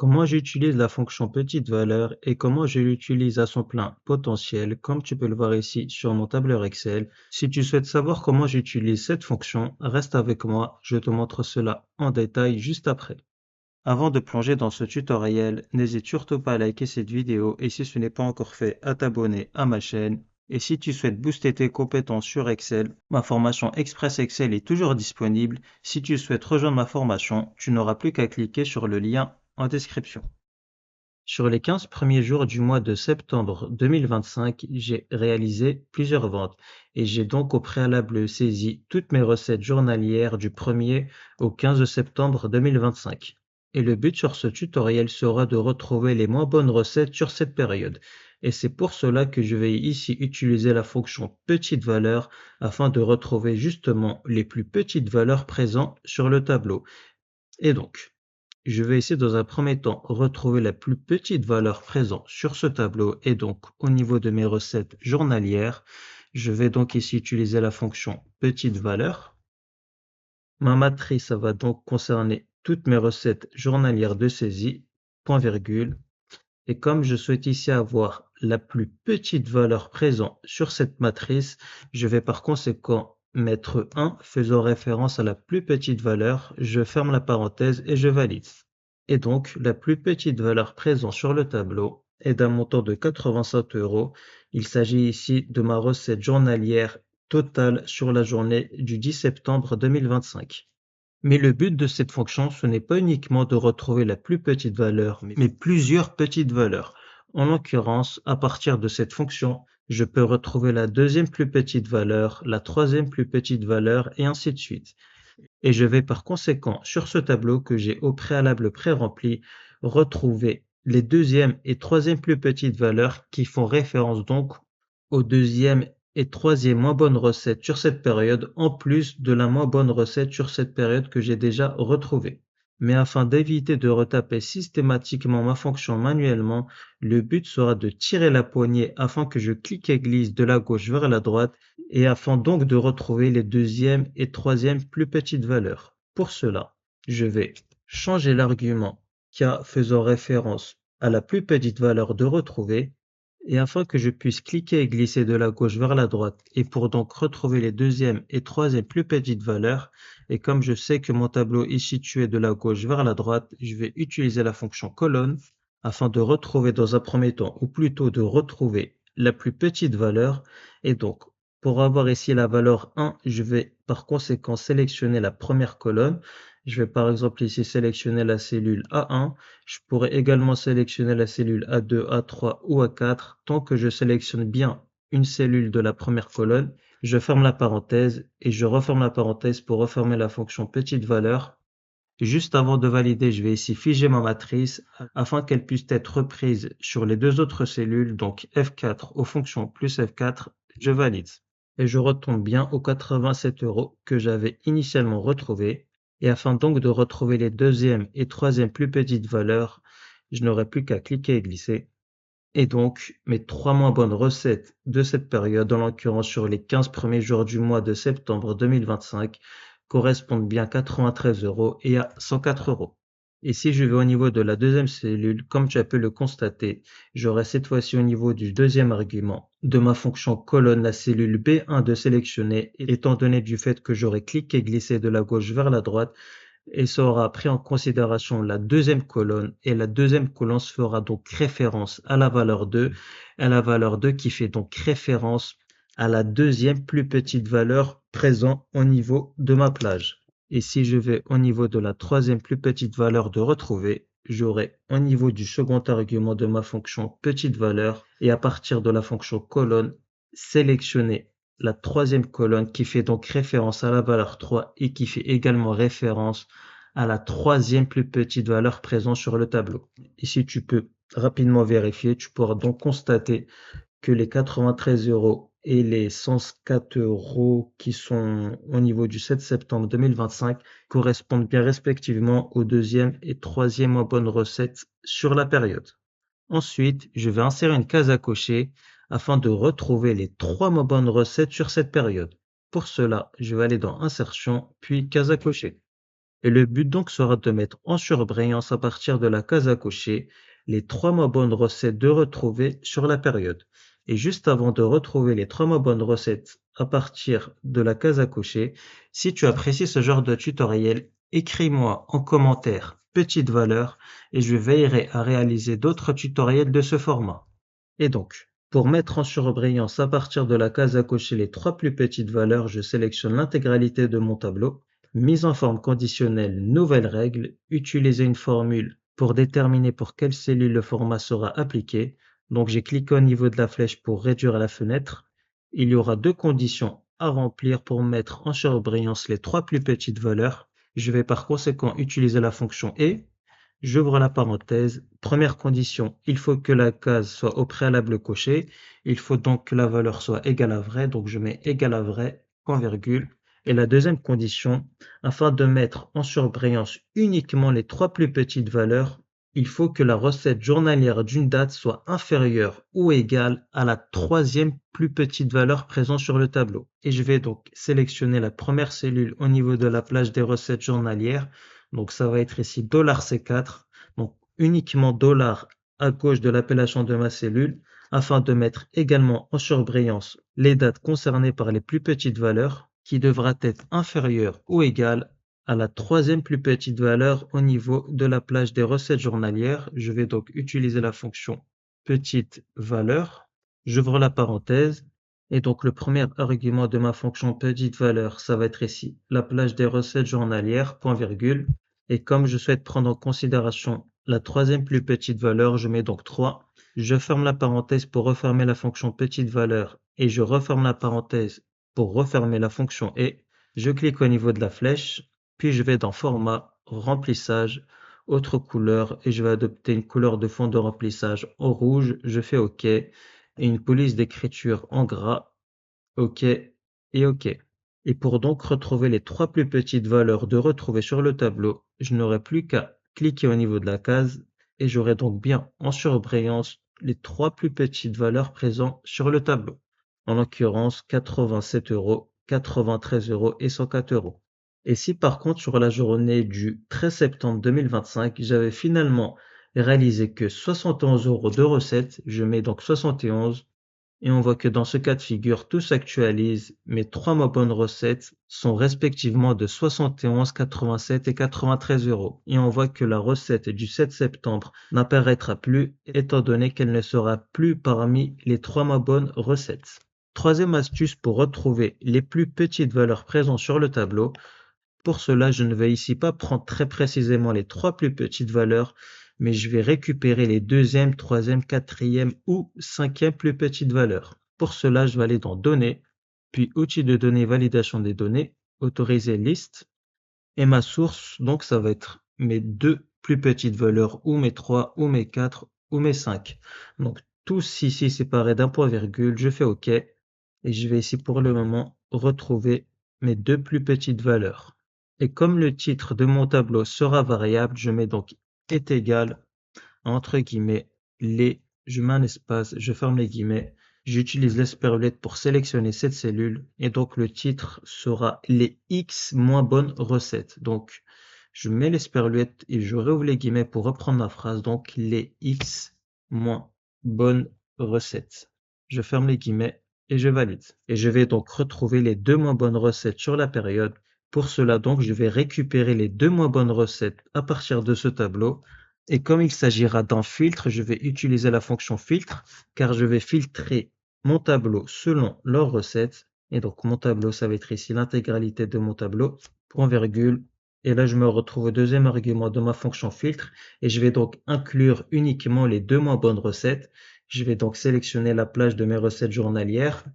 Comment j'utilise la fonction petite valeur et comment je l'utilise à son plein potentiel, comme tu peux le voir ici sur mon tableur Excel. Si tu souhaites savoir comment j'utilise cette fonction, reste avec moi, je te montre cela en détail juste après. Avant de plonger dans ce tutoriel, n'hésite surtout pas à liker cette vidéo et si ce n'est pas encore fait, à t'abonner à ma chaîne. Et si tu souhaites booster tes compétences sur Excel, ma formation Express Excel est toujours disponible. Si tu souhaites rejoindre ma formation, tu n'auras plus qu'à cliquer sur le lien en description. Sur les 15 premiers jours du mois de septembre 2025, j'ai réalisé plusieurs ventes et j'ai donc au préalable saisi toutes mes recettes journalières du 1er au 15 septembre 2025. Et le but sur ce tutoriel sera de retrouver les moins bonnes recettes sur cette période. Et c'est pour cela que je vais ici utiliser la fonction petite valeur afin de retrouver justement les plus petites valeurs présentes sur le tableau. Et donc, je vais essayer dans un premier temps retrouver la plus petite valeur présente sur ce tableau et donc au niveau de mes recettes journalières, je vais donc ici utiliser la fonction petite valeur. Ma matrice, ça va donc concerner toutes mes recettes journalières de saisie, point virgule. Et comme je souhaite ici avoir la plus petite valeur présente sur cette matrice, je vais par conséquent mettre 1 faisant référence à la plus petite valeur, je ferme la parenthèse et je valide. Et donc, la plus petite valeur présente sur le tableau est d'un montant de 87 euros. Il s'agit ici de ma recette journalière totale sur la journée du 10 septembre 2025. Mais le but de cette fonction, ce n'est pas uniquement de retrouver la plus petite valeur, mais plusieurs petites valeurs. En l'occurrence, à partir de cette fonction, je peux retrouver la deuxième plus petite valeur, la troisième plus petite valeur, et ainsi de suite. Et je vais par conséquent, sur ce tableau que j'ai au préalable pré-rempli, retrouver les deuxième et troisième plus petites valeurs qui font référence donc aux deuxième et troisième moins bonnes recettes sur cette période, en plus de la moins bonne recette sur cette période que j'ai déjà retrouvée. Mais afin d'éviter de retaper systématiquement ma fonction manuellement, le but sera de tirer la poignée afin que je clique et glisse de la gauche vers la droite et afin donc de retrouver les deuxième et troisième plus petites valeurs. Pour cela, je vais changer l'argument K faisant référence à la plus petite valeur de retrouver et afin que je puisse cliquer et glisser de la gauche vers la droite et pour donc retrouver les deuxième et troisième plus petites valeurs, et comme je sais que mon tableau est situé de la gauche vers la droite, je vais utiliser la fonction colonne afin de retrouver dans un premier temps, ou plutôt de retrouver la plus petite valeur. Et donc, pour avoir ici la valeur 1, je vais par conséquent sélectionner la première colonne. Je vais par exemple ici sélectionner la cellule A1. Je pourrais également sélectionner la cellule A2, A3 ou A4. Tant que je sélectionne bien une cellule de la première colonne, je ferme la parenthèse et je referme la parenthèse pour refermer la fonction petite valeur. Juste avant de valider, je vais ici figer ma matrice afin qu'elle puisse être reprise sur les deux autres cellules, donc F4 aux fonctions plus F4, je valide. Et je retombe bien aux 87 euros que j'avais initialement retrouvé. Et afin donc de retrouver les deuxième et troisième plus petites valeurs, je n'aurai plus qu'à cliquer et glisser. Et donc, mes 3 moins bonnes recettes de cette période, en l'occurrence sur les 15 premiers jours du mois de septembre 2025, correspondent bien à 93 euros et à 104 euros. Et si je vais au niveau de la deuxième cellule, comme tu as pu le constater, j'aurai cette fois-ci au niveau du deuxième argument de ma fonction colonne la cellule B1 de sélectionner, étant donné du fait que j'aurai cliqué et glissé de la gauche vers la droite, et ça aura pris en considération la deuxième colonne et la deuxième colonne fera donc référence à la valeur 2 qui fait donc référence à la deuxième plus petite valeur présente au niveau de ma plage. Et si je vais au niveau de la troisième plus petite valeur de retrouver, j'aurai au niveau du second argument de ma fonction petite valeur et à partir de la fonction colonne sélectionner la troisième colonne qui fait donc référence à la valeur 3 et qui fait également référence à la troisième plus petite valeur présente sur le tableau. Ici, tu peux rapidement vérifier, tu pourras donc constater que les 93 euros et les 104 euros qui sont au niveau du 7 septembre 2025 correspondent bien respectivement aux deuxième et troisième bonnes recettes sur la période. Ensuite, je vais insérer une case à cocher afin de retrouver les 3 bonnes recettes sur cette période. Pour cela, je vais aller dans Insertion, puis case à cocher. Et le but donc sera de mettre en surbrillance à partir de la case à cocher les 3 moins bonnes recettes de retrouver sur la période. Et juste avant de retrouver les 3 moins bonnes recettes à partir de la case à cocher, si tu apprécies ce genre de tutoriel, écris-moi en commentaire petite valeur et je veillerai à réaliser d'autres tutoriels de ce format. Et donc, pour mettre en surbrillance à partir de la case à cocher les 3 plus petites valeurs, je sélectionne l'intégralité de mon tableau. Mise en forme conditionnelle, nouvelle règle, utiliser une formule pour déterminer pour quelle cellule le format sera appliqué. Donc j'ai cliqué au niveau de la flèche pour réduire la fenêtre. Il y aura 2 conditions à remplir pour mettre en surbrillance les 3 plus petites valeurs. Je vais par conséquent utiliser la fonction et. J'ouvre la parenthèse. Première condition, il faut que la case soit au préalable cochée. Il faut donc que la valeur soit égale à vrai. Donc je mets égal à vrai, point virgule. Et la deuxième condition, afin de mettre en surbrillance uniquement les 3 plus petites valeurs, il faut que la recette journalière d'une date soit inférieure ou égale à la troisième plus petite valeur présente sur le tableau. Et je vais donc sélectionner la première cellule au niveau de la plage des recettes journalières. Donc ça va être ici $C4. Donc uniquement dollar à gauche de l'appellation de ma cellule afin de mettre également en surbrillance les dates concernées par les plus petites valeurs qui devra être inférieure ou égale à la troisième plus petite valeur au niveau de la plage des recettes journalières. Je vais donc utiliser la fonction petite valeur. J'ouvre la parenthèse. Et donc le premier argument de ma fonction petite valeur, ça va être ici la plage des recettes journalières, point virgule. Et comme je souhaite prendre en considération la troisième plus petite valeur, je mets donc 3. Je ferme la parenthèse pour refermer la fonction petite valeur et je referme la parenthèse pour refermer la fonction et. Je clique au niveau de la flèche, puis je vais dans format, remplissage, autre couleur et je vais adopter une couleur de fond de remplissage en rouge. Je fais OK et une police d'écriture en gras. OK et OK. Et pour donc retrouver les 3 plus petites valeurs de retrouver sur le tableau, je n'aurai plus qu'à cliquer au niveau de la case et j'aurai donc bien en surbrillance les 3 plus petites valeurs présentes sur le tableau. En l'occurrence 87 euros, 93 euros et 104 euros. Et si par contre sur la journée du 13 septembre 2025, j'avais finalement réalisé que 71 euros de recettes, je mets donc 71. Et on voit que dans ce cas de figure, tout s'actualise. Mes 3 moins bonnes recettes sont respectivement de 71, 87 et 93 euros. Et on voit que la recette du 7 septembre n'apparaîtra plus étant donné qu'elle ne sera plus parmi les 3 moins bonnes recettes. Troisième astuce pour retrouver les plus petites valeurs présentes sur le tableau. Pour cela, je ne vais ici pas prendre très précisément les 3 plus petites valeurs, mais je vais récupérer les deuxième, troisième, quatrième ou cinquième plus petites valeurs. Pour cela, je vais aller dans Données, puis Outils de données, validation des données, autoriser liste, et ma source, donc ça va être mes 2 plus petites valeurs, ou mes 3, ou mes 4, ou mes 5. Donc tous ici séparés d'un point virgule, je fais OK, et je vais ici pour le moment retrouver mes 2 plus petites valeurs. Et comme le titre de mon tableau sera variable, je mets donc est égal, entre guillemets, je mets un espace, je ferme les guillemets, j'utilise l'espagnolette pour sélectionner cette cellule, et donc le titre sera les X moins bonnes recettes. Donc, je mets l'espagnolette et je rouvre les guillemets pour reprendre ma phrase, donc les X moins bonnes recettes. Je ferme les guillemets et je valide. Et je vais donc retrouver les 2 moins bonnes recettes sur la période. Pour cela, donc, je vais récupérer les 2 moins bonnes recettes à partir de ce tableau. Et comme il s'agira d'un filtre, je vais utiliser la fonction filtre car je vais filtrer mon tableau selon leur recette. Et donc, mon tableau, ça va être ici l'intégralité de mon tableau, point virgule. Et là, je me retrouve au deuxième argument de ma fonction filtre et je vais donc inclure uniquement les 2 moins bonnes recettes. Je vais donc sélectionner la plage de mes recettes journalières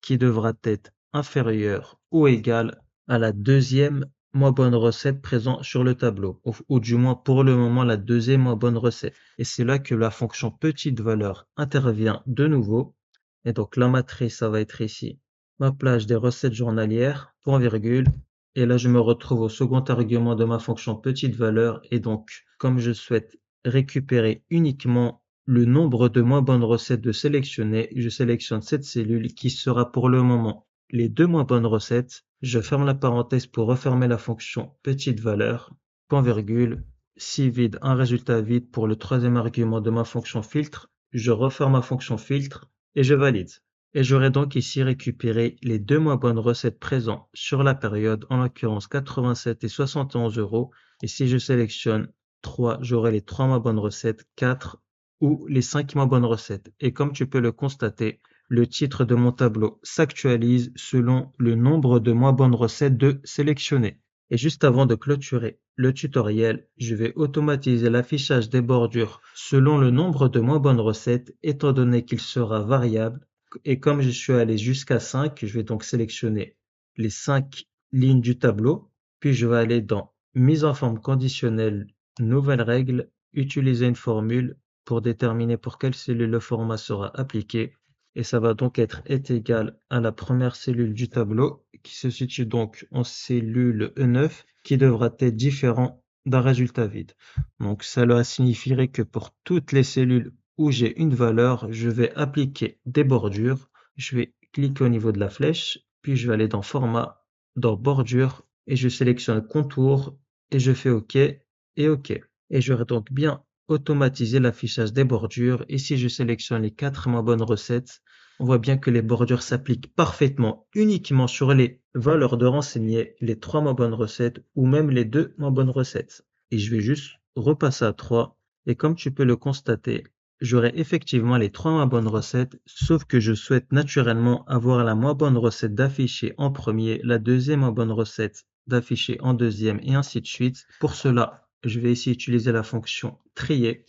qui devra être inférieure ou égale à la deuxième moins bonne recette présente sur le tableau, ou du moins pour le moment la deuxième moins bonne recette. Et c'est là que la fonction petite valeur intervient de nouveau. Et donc la matrice, ça va être ici ma plage des recettes journalières, point virgule. Et là, je me retrouve au second argument de ma fonction petite valeur. Et donc, comme je souhaite récupérer uniquement le nombre de moins bonnes recettes de sélectionner, je sélectionne cette cellule qui sera pour le moment les 2 moins bonnes recettes Je ferme la parenthèse pour refermer la fonction petite valeur, point virgule, si vide, un résultat vide pour le troisième argument de ma fonction filtre, je referme ma fonction filtre et je valide. Et j'aurai donc ici récupéré les deux moins bonnes recettes présentes sur la période, en l'occurrence 87 et 71 euros. Et si je sélectionne 3, j'aurai les 3 moins bonnes recettes, 4 ou les 5 moins bonnes recettes. Et comme tu peux le constater, le titre de mon tableau s'actualise selon le nombre de moins bonnes recettes de sélectionnées. Et juste avant de clôturer le tutoriel, je vais automatiser l'affichage des bordures selon le nombre de moins bonnes recettes, étant donné qu'il sera variable. Et comme je suis allé jusqu'à 5, je vais donc sélectionner les 5 lignes du tableau, puis je vais aller dans mise en forme conditionnelle, nouvelle règle, utiliser une formule pour déterminer pour quelle cellule le format sera appliqué. Et ça va donc est égal à la première cellule du tableau, qui se situe donc en cellule E9, qui devra être différent d'un résultat vide. Donc cela signifierait que pour toutes les cellules où j'ai une valeur, je vais appliquer des bordures. Je vais cliquer au niveau de la flèche, puis je vais aller dans Format, dans Bordure, et je sélectionne Contour, et je fais OK, et OK. Et j'aurai donc bien automatisé l'affichage des bordures. Et si je sélectionne les 4 moins bonnes recettes, on voit bien que les bordures s'appliquent parfaitement uniquement sur les valeurs de renseigner, les 3 moins bonnes recettes ou même les 2 moins bonnes recettes. Et je vais juste repasser à 3. Et comme tu peux le constater, j'aurai effectivement les 3 moins bonnes recettes, sauf que je souhaite naturellement avoir la moins bonne recette d'afficher en premier, la deuxième moins bonne recette d'afficher en deuxième et ainsi de suite. Pour cela, je vais ici utiliser la fonction trier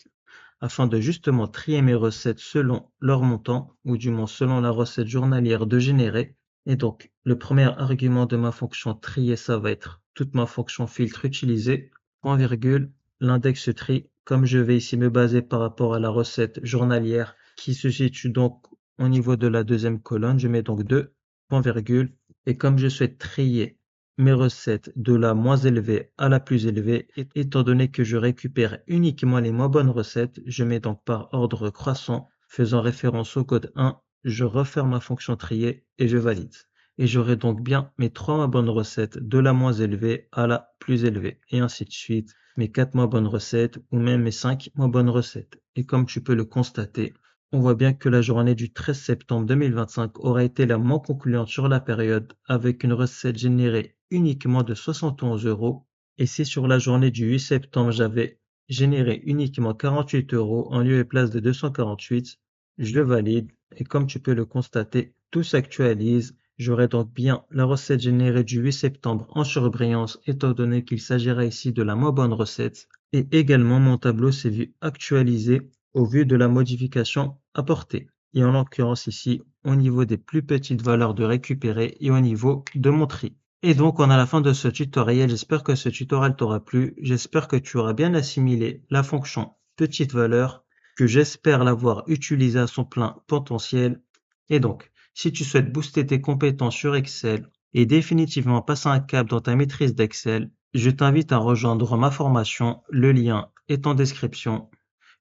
afin de justement trier mes recettes selon leur montant, ou du moins selon la recette journalière de générer. Et donc, le premier argument de ma fonction trier, ça va être toute ma fonction filtre utilisée, point virgule, l'index tri, comme je vais ici me baser par rapport à la recette journalière qui se situe donc au niveau de la deuxième colonne, je mets donc 2, point virgule, et comme je souhaite trier mes recettes de la moins élevée à la plus élevée, étant donné que je récupère uniquement les moins bonnes recettes, je mets donc par ordre croissant, faisant référence au code 1, je referme ma fonction trier et je valide. Et j'aurai donc bien mes 3 moins bonnes recettes de la moins élevée à la plus élevée, et ainsi de suite, mes 4 moins bonnes recettes ou même mes 5 moins bonnes recettes. Et comme tu peux le constater, on voit bien que la journée du 13 septembre 2025 aura été la moins concluante sur la période, avec une recette générée uniquement de 71 euros. Et si sur la journée du 8 septembre, j'avais généré uniquement 48 euros en lieu et place de 248, je valide. Et comme tu peux le constater, tout s'actualise. J'aurai donc bien la recette générée du 8 septembre en surbrillance, étant donné qu'il s'agira ici de la moins bonne recette. Et également, mon tableau s'est vu actualisé au vu de la modification apportée. Et en l'occurrence ici, au niveau des plus petites valeurs de récupérer et au niveau de mon tri. Et donc, on a la fin de ce tutoriel. J'espère que ce tutoriel t'aura plu. J'espère que tu auras bien assimilé la fonction petite valeur, que j'espère l'avoir utilisée à son plein potentiel. Et donc, si tu souhaites booster tes compétences sur Excel et définitivement passer un cap dans ta maîtrise d'Excel, je t'invite à rejoindre ma formation. Le lien est en description.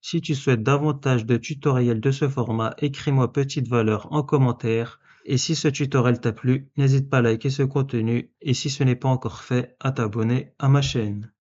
Si tu souhaites davantage de tutoriels de ce format, écris-moi petite valeur en commentaire. Et si ce tutoriel t'a plu, n'hésite pas à liker ce contenu et si ce n'est pas encore fait, à t'abonner à ma chaîne.